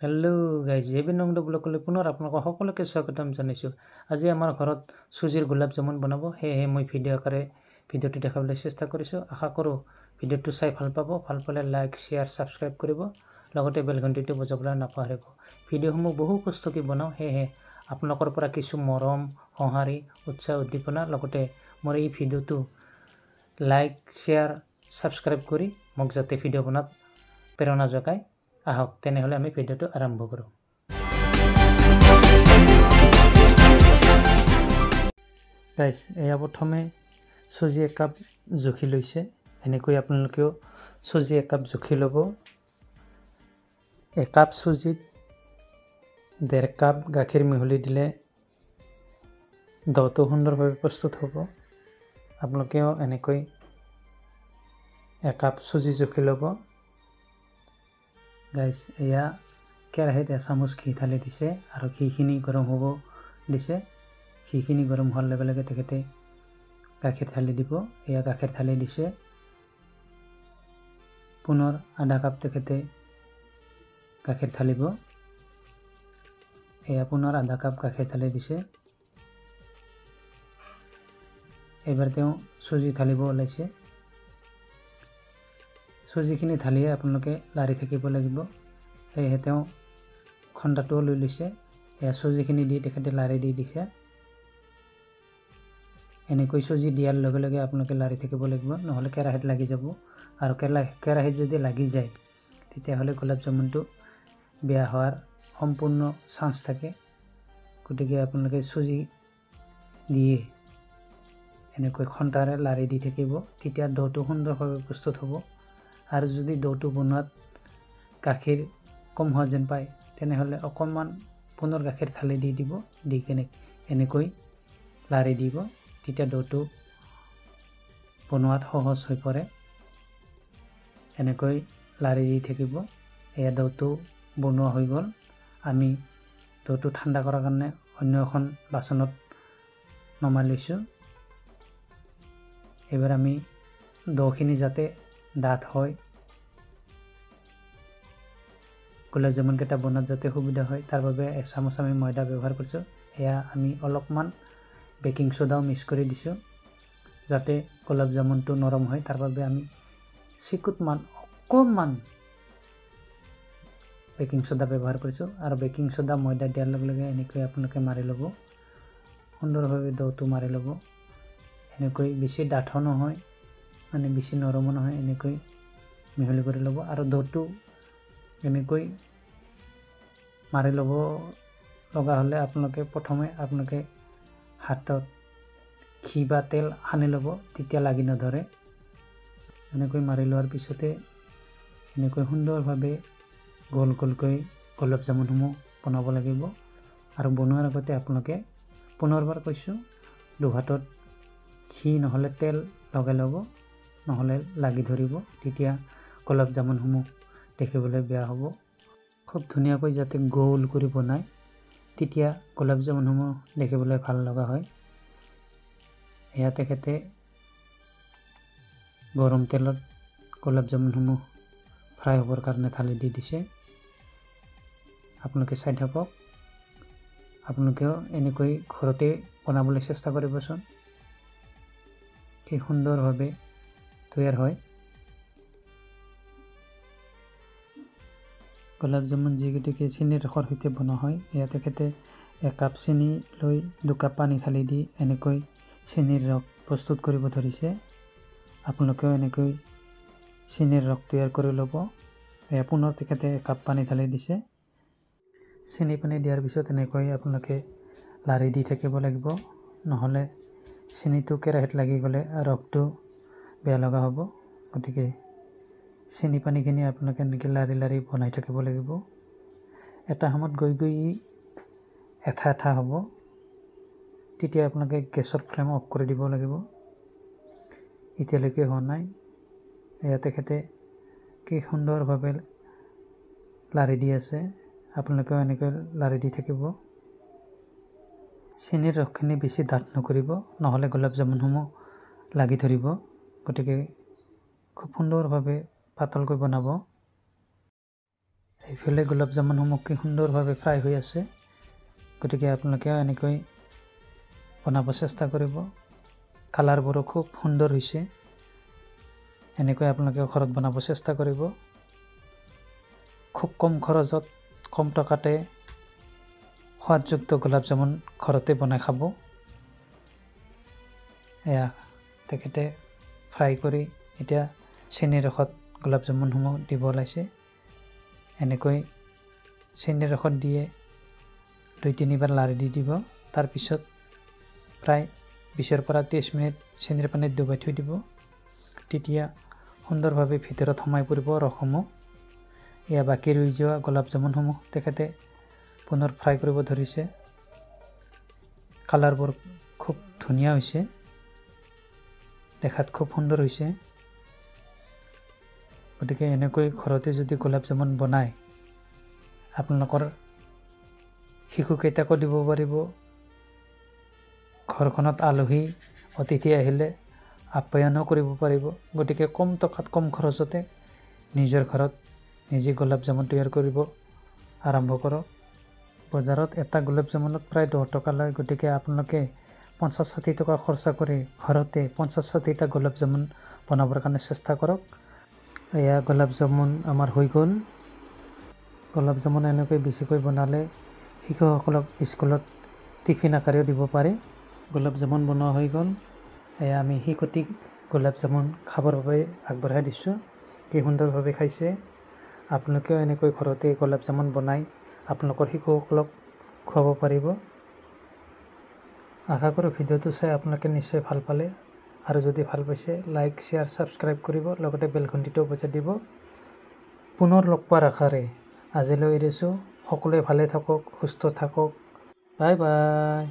Hello' guys Jebi নংদ ব্লগলৈ পুনৰ আপোনালোকক সকলোকে স্বাগতম জনাইছোঁ। আজি আমাৰ ঘৰত চুজিৰ গোলাপ জামুন বনাব, সেয়েহে মই ভিডিঅ' আকাৰে ভিডিঅ'টো দেখাবলৈ চেষ্টা কৰিছোঁ। আশা কৰোঁ ভিডিঅ'টো চাই ভাল পাব। ভাল পালে লাইক, শ্বেয়াৰ, ছাবস্ক্ৰাইব কৰিব, লগতে বেল ঘণ্টিটো বজাবলৈ নাপাহৰিব। ভিডিঅ'সমূহ বহু কষ্টকৈ বনাওঁ, সেয়েহে আপোনালোকৰ পৰা কিছু মৰম, সঁহাৰি, উৎসাহ, উদ্দীপনা, লগতে মোৰ এই ভিডিঅ'টো লাইক, শ্বেয়াৰ, ছাবস্ক্ৰাইব কৰি মোক যাতে ভিডিঅ' বনাত প্ৰেৰণা যোগায়। আহক তেনেহলে আমি ভিডিঅ'টো আৰম্ভ কৰোঁ। গাইজ এয়া প্ৰথমে চুজি একাপ জুখি লৈছে। এনেকৈ আপোনালোকেও চুজি একাপ জুখি ল'ব। একাপ চুজিত 1.5 কাপ গাখীৰ মিহলি দিলে দৌটো সুন্দৰভাৱে প্ৰস্তুত হ'ব। আপোনালোকেও এনেকৈ একাপ চুজি জুখি ল'ব। গাইজ এয়া কেৰাহীত এচামুচ ঘি ঢালি দিছে আৰু ঘিখিনি গৰম হ'ব দিছে। ঘিখিনি গৰম হোৱাৰ লগে লগে তেখেতে গাখীৰ ঢালি দিব। এয়া গাখীৰ ঢালি দিছে। পুনৰ আধা কাপ তেখেতে গাখীৰ ঢালিব। এয়া পুনৰ আধা কাপ গাখীৰ ঢালি দিছে। এইবাৰ তেওঁ চুজি ঢালিব ওলাইছে। চুজিখিনি ঢালিয়ে আপোনালোকে লাৰি থাকিব লাগিব, সেয়েহে তেওঁ খন্দাটোও লৈ লৈছে। এয়া চুজিখিনি দি তেখেতে লাৰি দি দিছে। এনেকৈ চুজি দিয়াৰ লগে লগে আপোনালোকে লাৰি থাকিব লাগিব, নহ'লে কেৰাহীত লাগি যাব। আৰু কেৰাহীত যদি লাগি যায় তেতিয়াহ'লে গোলাপ জামুনটো বেয়া হোৱাৰ সম্পূৰ্ণ চান্স থাকে। গতিকে আপোনালোকে চুজি দিয়ে এনেকৈ খন্তাৰে লাৰি দি থাকিব, তেতিয়া দৌটো সুন্দৰভাৱে প্ৰস্তুত হ'ব। আৰু যদি দৌটো বনোৱাত গাখীৰ কম হোৱা যেন পায় তেনেহ'লে অকণমান পুনৰ গাখীৰ ঢালি দি দিব। দি কেনে এনেকৈ লাৰি দিব, তেতিয়া দৌটো বনোৱাত সহজ হৈ পৰে। এনেকৈ লাৰি দি থাকিব। এয়া দৌটো বনোৱা হৈ গ'ল। আমি দৌটো ঠাণ্ডা কৰাৰ কাৰণে অন্য এখন বাচনত নমাই লৈছোঁ। এইবাৰ আমি দৌখিনি যাতে ডাঠ হয়, গোলাপ জামুনকেইটা বনোৱাত যাতে সুবিধা হয়, তাৰ বাবে এচামুচ আমি ময়দা ব্যৱহাৰ কৰিছোঁ। এয়া আমি অলপমান বেকিং চ'দাও মিক্স কৰি দিছোঁ যাতে গোলাপ জামুনটো নৰম হয়। তাৰ বাবে আমি চিকুটমান অকণমান বেকিং চ'দা ব্যৱহাৰ কৰিছোঁ। আৰু বেকিং চ'দা ময়দা দিয়াৰ লগে লগে এনেকৈ আপোনালোকে মাৰি ল'ব, সুন্দৰভাৱে দৌটো মাৰি ল'ব। এনেকৈ বেছি ডাঠো নহয়, মানে বেছি নৰমো নহয়, এনেকৈ মিহলি কৰি ল'ব। আৰু দৌটো এনেকৈ মাৰি ল'ব লগা হ'লে আপোনালোকে হাতত ঘি বা তেল সানি ল'ব, তেতিয়া লাগি নধৰে। এনেকৈ মাৰি লোৱাৰ পিছতে এনেকৈ সুন্দৰভাৱে গোল গোলকৈ গোলাপ জামুনসমূহ বনাব লাগিব। আৰু বনোৱাৰ আগতে আপোনালোকে পুনৰবাৰ কৈছোঁ, দুহাতত ঘি নহ'লে তেল লগাই ল'ব, নহ'লে লাগি ধৰিব, তেতিয়া গোলাপ জামুনসমূহ দেখিবলৈ বেয়া হ'ব। খুব ধুনীয়াকৈ যাতে গোল কৰি বনায়, তেতিয়া গোলাপ জামুনসমূহ দেখিবলৈ ভাল লগা হয়। এয়া তেখেতে গৰম তেলত গোলাপ জামুনসমূহ ফ্ৰাই হ'বৰ কাৰণে ঢালি দি দিছে। আপোনালোকে চাই থাকক। আপোনালোকেও এনেকৈ ঘৰতে বনাবলৈ চেষ্টা কৰিবচোন, কি সুন্দৰভাৱে তৈয়াৰ হয়। গোলাপ জামুন যিগতিকে চেনিৰ ৰসৰ সৈতে বনোৱা হয়, এয়া তেখেতে 1 কাপ চেনি লৈ 2 কাপ পানী ঢালি দি এনেকৈ চেনিৰ ৰস প্ৰস্তুত কৰিব ধৰিছে। আপোনালোকেও এনেকৈ চেনিৰ ৰস তৈয়াৰ কৰি ল'ব। এয়া পুনৰ তেখেতে 1 কাপ পানী ঢালি দিছে। চেনি পানী দিয়াৰ পিছত এনেকৈ আপোনালোকে লাৰি দি থাকিব লাগিব, নহ'লে চেনিটো কেৰাহীত লাগি গ'লে ৰসটো বেয়া লগা হ'ব। গতিকে চেনি পানীখিনি আপোনালোকে এনেকৈ লাৰি লাৰি বনাই থাকিব লাগিব। এটা সময়ত গৈ গৈ এঠা এঠা হ'ব, তেতিয়া আপোনালোকে গেছৰ ফ্লেম অফ কৰি দিব লাগিব। এতিয়ালৈকে হোৱা নাই। এয়া তেখেতে কি সুন্দৰভাৱে লাৰি দি আছে। আপোনালোকেও এনেকৈ লাৰি দি থাকিব। চেনিৰ ৰসখিনি বেছি ডাঠ নকৰিব, নহ'লে গোলাপ জামুনসমূহ লাগি ধৰিব। গতিকে খুব সুন্দৰভাৱে পাতলকৈ বনাব। এইফালে গোলাপ জামুনসমূহ কি সুন্দৰভাৱে ফ্ৰাই হৈ আছে। গতিকে আপোনালোকে এনেকৈ বনাব চেষ্টা কৰিব। কালাৰবোৰো খুব সুন্দৰ হৈছে। এনেকৈ আপোনালোকে ঘৰত বনাব চেষ্টা কৰিব। খুব কম খৰচত কম টকাতে সোৱাদযুক্ত গোলাপ জামুন ঘৰতে বনাই খাব। এয়া তেখেতে ফ্ৰাই কৰি এতিয়া চেনিৰ ৰসত গোলাপ জামুনসমূহ দিব ওলাইছে। এনেকৈ চেনিৰ ৰসত দিয়ে 2-3 বাৰ লাৰি দি দিব। তাৰপিছত প্ৰায় 20 পৰা 30 মিনিট চেনিৰ পানীত ডুবাই থৈ দিব। তেতিয়া সুন্দৰভাৱে ভিতৰত সোমাই পৰিব ৰসসমূহ। এয়া বাকী ৰৈ যোৱা গোলাপ জামুনসমূহ তেখেতে পুনৰ ফ্ৰাই কৰিব ধৰিছে। কালাৰবোৰ খুব ধুনীয়া হৈছে, দেখাত খুব সুন্দৰ হৈছে। গতিকে এনেকৈ ঘৰতে যদি গোলাপ জামুন বনায় আপোনালোকৰ শিশুকেইটাকো দিব পাৰিব। ঘৰখনত আলহী অতিথি আহিলে আপ্যায়নো কৰিব পাৰিব। গতিকে কম টকাত কম খৰচতে নিজৰ ঘৰত নিজে গোলাপ জামুন তৈয়াৰ কৰিব আৰম্ভ কৰক। বজাৰত এটা গোলাপ জামুনত প্ৰায় 10 টকা লয়। গতিকে আপোনালোকে 50-60 টকা খৰচা কৰি ঘৰতে 50-60টা গোলাপ জামুন বনাবৰ কাৰণে চেষ্টা কৰক। এয়া গোলাপ জামুন আমাৰ হৈ গ'ল। গোলাপ জামুন এনেকৈ বেছিকৈ বনালে শিশুসকলক স্কুলত টিফিন আকাৰেও দিব পাৰে। গোলাপ জামুন বনোৱা হৈ গ'ল। এয়া আমি শিশুটিক গোলাপ জামুন খাবৰ বাবে আগবঢ়াই দিছোঁ। কি সুন্দৰভাৱে খাইছে। আপোনালোকেও এনেকৈ ঘৰতে গোলাপ জামুন বনাই আপোনালোকৰ শিশুসকলক খুৱাব পাৰিব। আশা কৰোঁ ভিডিঅ'টো চাই আপোনালোকে নিশ্চয় ভাল পালে। আৰু যদি ভাল পাইছে লাইক, শ্বেয়াৰ, ছাবস্ক্ৰাইব কৰিব, লগতে বেল ঘণ্টিটো বজাই দিব। পুনৰ লগ পোৱাৰ আশাৰে আজিলৈ এৰিছোঁ। সকলোৱে ভালে থাকক, সুস্থ থাকক। Bye bye.